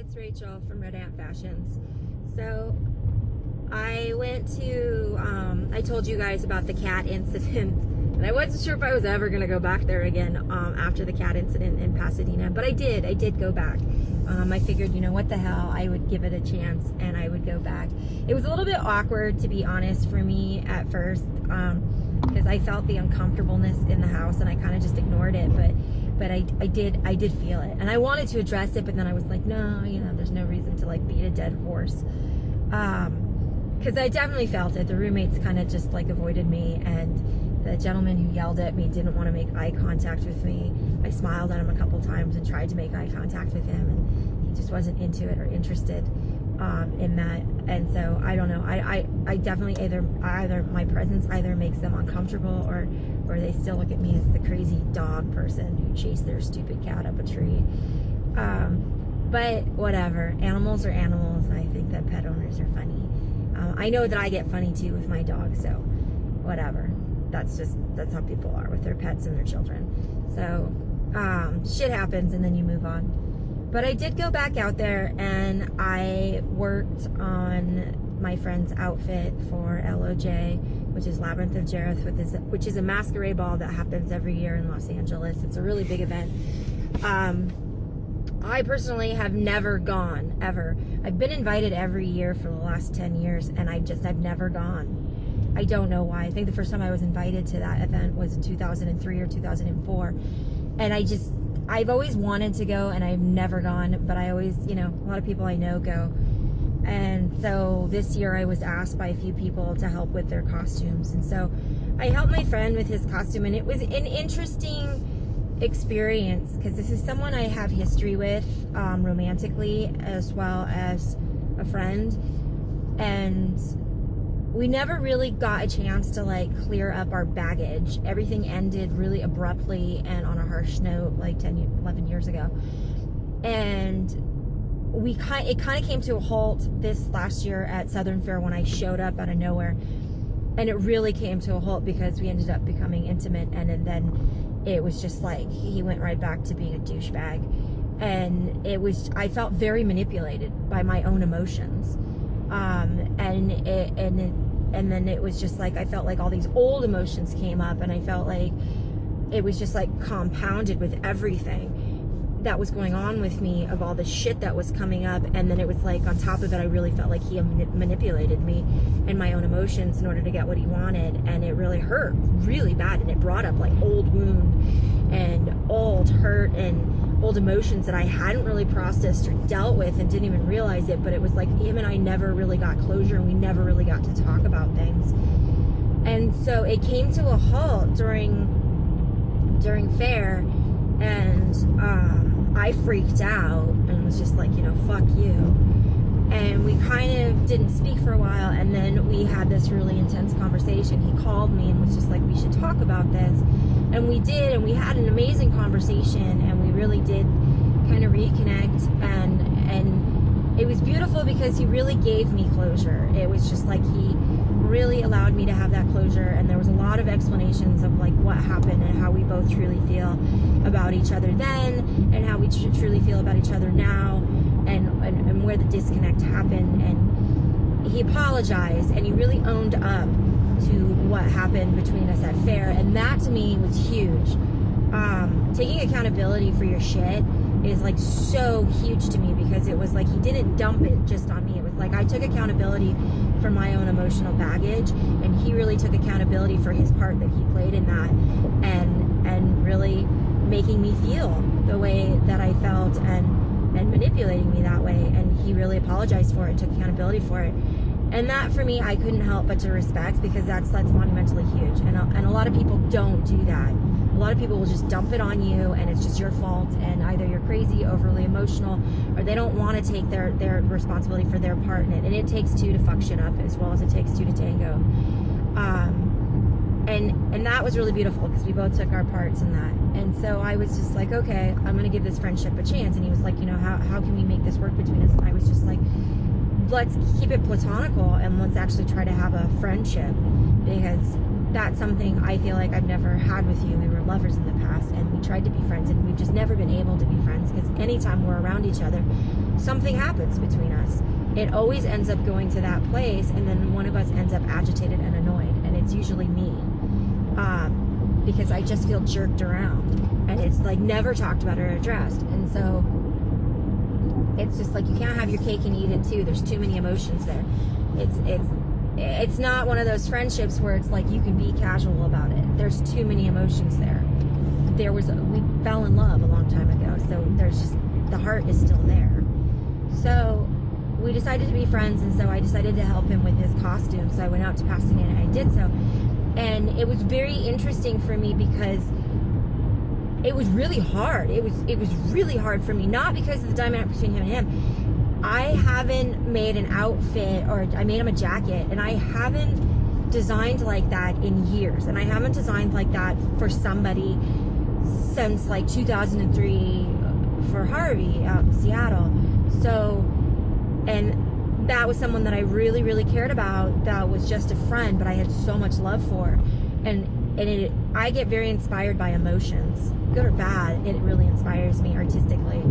it's Rachel from Red Ant Fashions. So I went to, I told you guys about the cat incident, and I wasn't sure if I was ever going to go back there again after the cat incident in Pasadena, but I did go back. I figured, you know, what the hell, I would give it a chance and I would go back. It was a little bit awkward, to be honest, for me at first, because I felt the uncomfortableness in the house and I kind of just ignored it, but I did feel it, and I wanted to address it, but then I was like, no, you know, there's no reason to like beat a dead horse, because I definitely felt it. The roommates kind of just like avoided me, and the gentleman who yelled at me didn't want to make eye contact with me. I smiled at him a couple times and tried to make eye contact with him, and he just wasn't into it or interested in that. And so I don't know, I definitely either my presence either makes them uncomfortable, or they still look at me as the crazy dog person who chased their stupid cat up a tree. But whatever, animals are animals. I think that pet owners are funny. I know that I get funny too with my dog, so whatever. That's how people are with their pets and their children. So shit happens and then you move on. But I did go back out there and I worked on my friend's outfit for LOJ, which is Labyrinth of Jareth, which is a masquerade ball that happens every year in Los Angeles. It's a really big event. I personally have never gone, ever. I've been invited every year for the last 10 years, and I've never gone. I don't know why. I think the first time I was invited to that event was in 2003 or 2004. And I've always wanted to go, and I've never gone, but I always, you know, a lot of people I know go. And so this year I was asked by a few people to help with their costumes. And so I helped my friend with his costume, and it was an interesting experience because this is someone I have history with romantically as well as a friend, and we never really got a chance to like clear up our baggage. Everything ended really abruptly and on a harsh note like 11 years ago, and it kind of came to a halt this last year at Southern Fair when I showed up out of nowhere, and it really came to a halt because we ended up becoming intimate, and then it was just like he went right back to being a douchebag, and I felt very manipulated by my own emotions, and then it was just like I felt like all these old emotions came up, and I felt like it was just like compounded with everything that was going on with me, of all the shit that was coming up. And then it was like on top of it, I really felt like he manipulated me and my own emotions in order to get what he wanted, and it really hurt really bad, and it brought up like old wound and old hurt and old emotions that I hadn't really processed or dealt with and didn't even realize it. But it was like him and I never really got closure, and we never really got to talk about things. And so it came to a halt during fair, and I freaked out and was just like, you know, fuck you. And we kind of didn't speak for a while, and then we had this really intense conversation. He called me and was just like, we should talk about this. And we did, and we had an amazing conversation, and we really did kind of reconnect, and it was beautiful because he really gave me closure. It was just like he really allowed me to have that closure, and there was a lot of explanations of like what happened and how we both truly feel about each other then, and how we truly feel about each other now, and where the disconnect happened. And he apologized, and he really owned up to what happened between us at fair, and that to me was huge. Taking accountability for your shit is like so huge to me, because it was like he didn't dump it just on me. It was like I took accountability for my own emotional baggage, and he really took accountability for his part that he played in that, and really making me feel the way that I felt, and manipulating me that way. And he really apologized for it and took accountability for it. And that for me, I couldn't help but to respect, because that's monumentally huge. And a lot of people don't do that. A lot of people will just dump it on you, and it's just your fault, and either you're crazy, overly emotional, or they don't want to take their responsibility for their part in it. And it takes two to fuck shit up, as well as it takes two to tango. And that was really beautiful, because we both took our parts in that. And so I was just like, okay, I'm going to give this friendship a chance. And he was like, you know, how can we make this work between us? And I was just like, let's keep it platonical, and let's actually try to have a friendship, because that's something I feel like I've never had with you. We were lovers in the past, and we tried to be friends, and we've just never been able to be friends, because anytime we're around each other, something happens between us. It always ends up going to that place, and then one of us ends up agitated and annoyed, and it's usually me, because I just feel jerked around, and it's like never talked about or addressed. And so it's just like, you can't have your cake and eat it too. There's too many emotions there. It's not one of those friendships where it's like you can be casual about it. There's too many emotions there. We fell in love a long time ago, so there's just, the heart is still there. So we decided to be friends, and so I decided to help him with his costume. So I went out to Pasadena and I did so. And it was very interesting for me because it was really hard. It was really hard for me, not because of the dynamic between him and him. I haven't made an outfit, or I made him a jacket, and I haven't designed like that in years. And I haven't designed like that for somebody since like 2003 for Harvey out in Seattle. So, and that was someone that I really, really cared about, that was just a friend, but I had so much love for. I get very inspired by emotions, good or bad. It really inspires me artistically.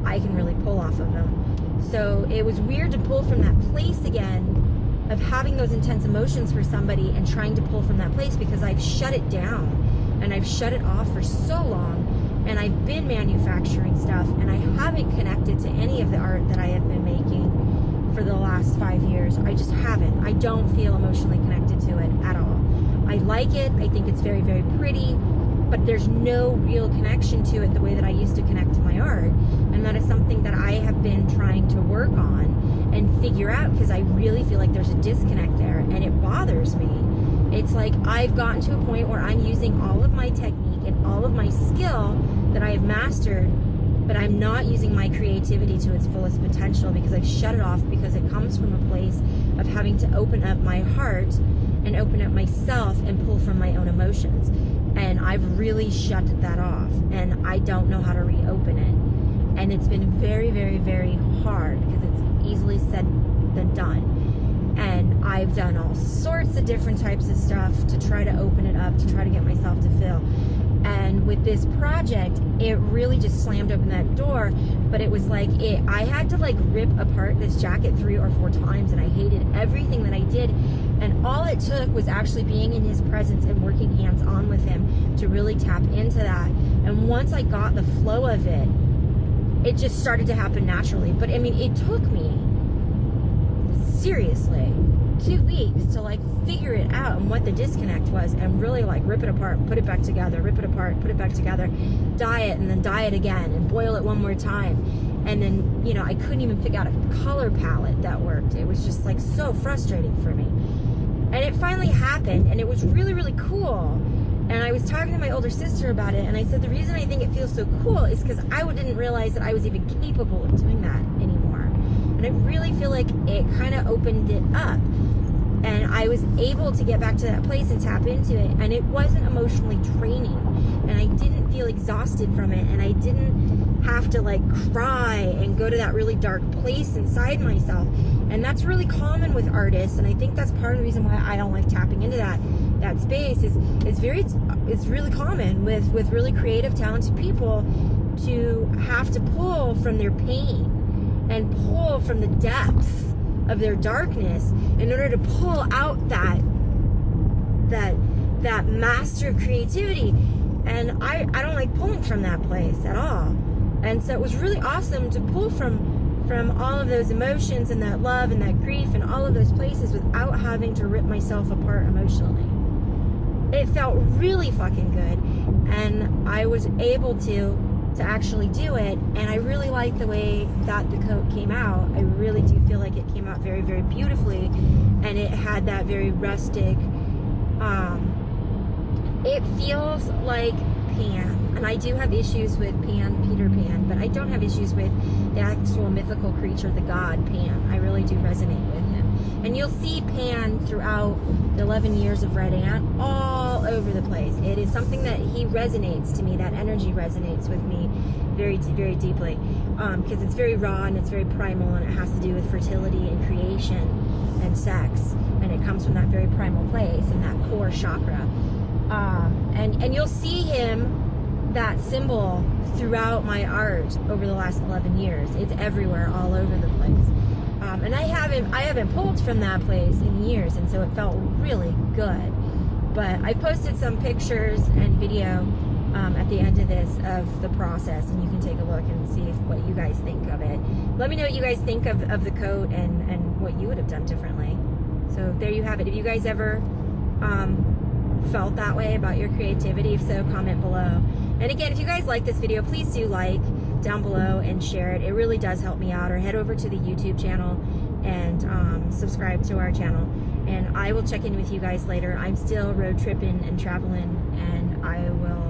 I can really pull off of them. So it was weird to pull from that place again, of having those intense emotions for somebody and trying to pull from that place, because I've shut it down and I've shut it off for so long, and I've been manufacturing stuff, and I haven't connected to any of the art that I have been making for the last 5 years. I just haven't. I don't feel emotionally connected to it at all. I like it. I think it's very, very pretty, but there's no real connection to it the way that I used to connect to my art. And that is something that I have been trying to work on and figure out, because I really feel like there's a disconnect there, and it bothers me. It's like I've gotten to a point where I'm using all of my technique and all of my skill that I have mastered, but I'm not using my creativity to its fullest potential, because I've shut it off, because it comes from a place of having to open up my heart and open up myself and pull from my own emotions. And I've really shut that off, and I don't know how to reopen it. And it's been very, very, very hard, because it's easily said than done. And I've done all sorts of different types of stuff to try to open it up, to try to get myself to fill. And with this project, it really just slammed open that door. But it was like, I had to like rip apart this jacket 3 or 4 times, and I hated everything that I did. And all it took was actually being in his presence and working hands-on with him to really tap into that. And once I got the flow of it, it just started to happen naturally. But I mean, it took me, seriously, 2 weeks to like figure it out and what the disconnect was, and really like rip it apart, put it back together, rip it apart, put it back together, dye it, and then dye it again, and boil it one more time. And then, you know, I couldn't even figure out a color palette that worked. It was just like so frustrating for me. And it finally happened, and it was really, really cool. And I was talking to my older sister about it, and I said the reason I think it feels so cool is because I didn't realize that I was even capable of doing that anymore. And I really feel like it kind of opened it up. And I was able to get back to that place and tap into it. And it wasn't emotionally draining. And I didn't feel exhausted from it. And I didn't have to like cry and go to that really dark place inside myself. And that's really common with artists. And I think that's part of the reason why I don't like tapping into that space. It's really common with really creative, talented people to have to pull from their pain and pull from the depths of their darkness in order to pull out that master of creativity. And I don't like pulling from that place at all. And so it was really awesome to pull from all of those emotions and that love and that grief and all of those places without having to rip myself apart emotionally. It felt really fucking good, and I was able to actually do it. And I really like the way that the coat came out. I really do feel like it came out very, very beautifully, and it had that very rustic, it feels like Pan. And I do have issues with Peter Pan, but I don't have issues with the actual mythical creature, the god Pan. I really do resonate with him. And you'll see Pan throughout the 11 years of Red Ant all over the place. It is something that he resonates to me, that energy resonates with me very, very deeply, because it's very raw and it's very primal, and it has to do with fertility and creation and sex, and it comes from that very primal place and that core chakra. And you'll see him, that symbol, throughout my art over the last 11 years. It's everywhere, all over the place. And I haven't pulled from that place in years, and so it felt really good. But I posted some pictures and video at the end of this of the process, and you can take a look and see what you guys think of it. Let me know what you guys think of the coat and what you would have done differently. So there you have it. If you guys ever felt that way about your creativity, if so, comment below. And again, if you guys like this video, please do like down below and share it. It really does help me out. Or head over to the YouTube channel and subscribe to our channel. And I will check in with you guys later. I'm still road tripping and traveling, and I will